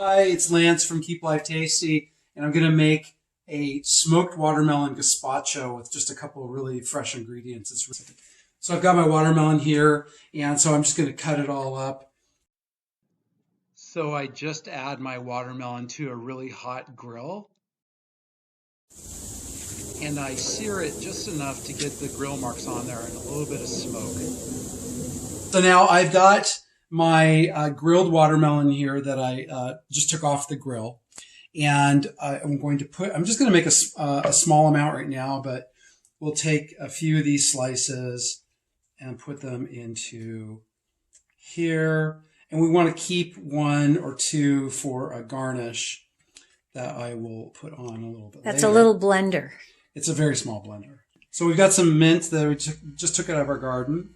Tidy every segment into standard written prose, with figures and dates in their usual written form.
Hi, it's Lance from Keep Life Tasty, and I'm going to make a smoked watermelon gazpacho with just a couple of really fresh ingredients. So I've got my watermelon here, and so I'm just going to cut it all up. So I just add my watermelon to a really hot grill, and I sear it just enough to get the grill marks on there and a little bit of smoke. So now I've got my grilled watermelon here that I just took off the grill, and I'm just going to make a small amount right now, but we'll take a few of these slices and put them into here, and we want to keep one or two for a garnish that I will put on a little bit That's later. A little blender. It's a very small blender. So we've got some mint that we just took out of our garden.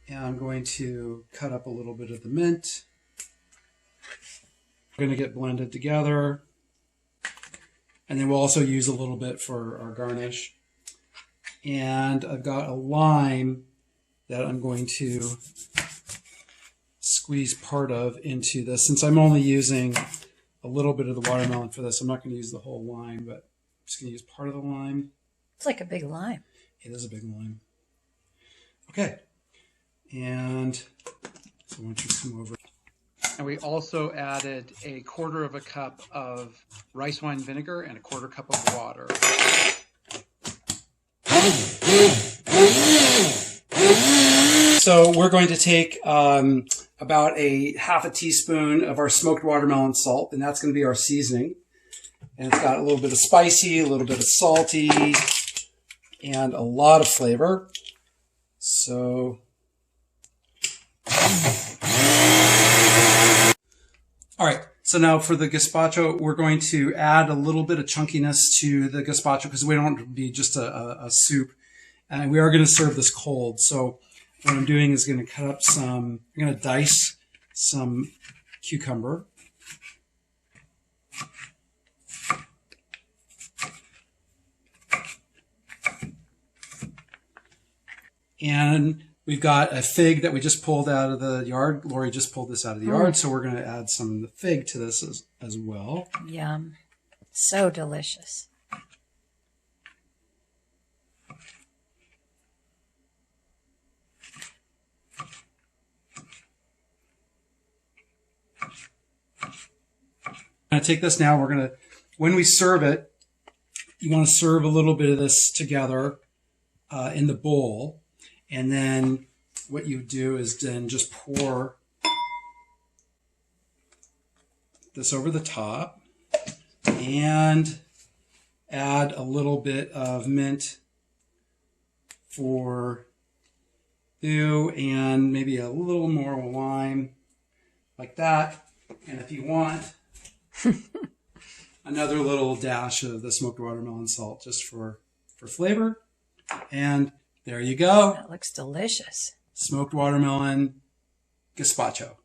And I'm going to cut up a little bit of the mint. We're going to get blended together. And then we'll also use a little bit for our garnish. And I've got a lime that I'm going to squeeze part of into this. Since I'm only using a little bit of the watermelon for this, I'm not going to use the whole lime, but I'm just going to use part of the lime. It's like a big lime. It is a big lime. Okay. And so why don't you come over. And we also added a 1/4 cup of rice wine vinegar and a 1/4 cup of water. So we're going to take about a 1/2 teaspoon of our smoked watermelon salt, and that's going to be our seasoning. And it's got a little bit of spicy, a little bit of salty, and a lot of flavor. So all right, so now for the gazpacho, we're going to add a little bit of chunkiness to the gazpacho because we don't want it to be just a soup. And we are going to serve this cold. So what I'm doing is going to cut up I'm going to dice some cucumber. And we've got a fig that we just pulled out of the yard. Lori just pulled this out of the yard, so we're going to add some of the fig to this as well. Yum. So delicious. I'm going to take this now. When we serve it, you want to serve a little bit of this together in the bowl. And then what you do is then just pour this over the top and add a little bit of mint for you and maybe a little more lime like that. And if you want, another little dash of the smoked watermelon salt just for flavor. And there you go. That looks delicious. Smoked watermelon gazpacho.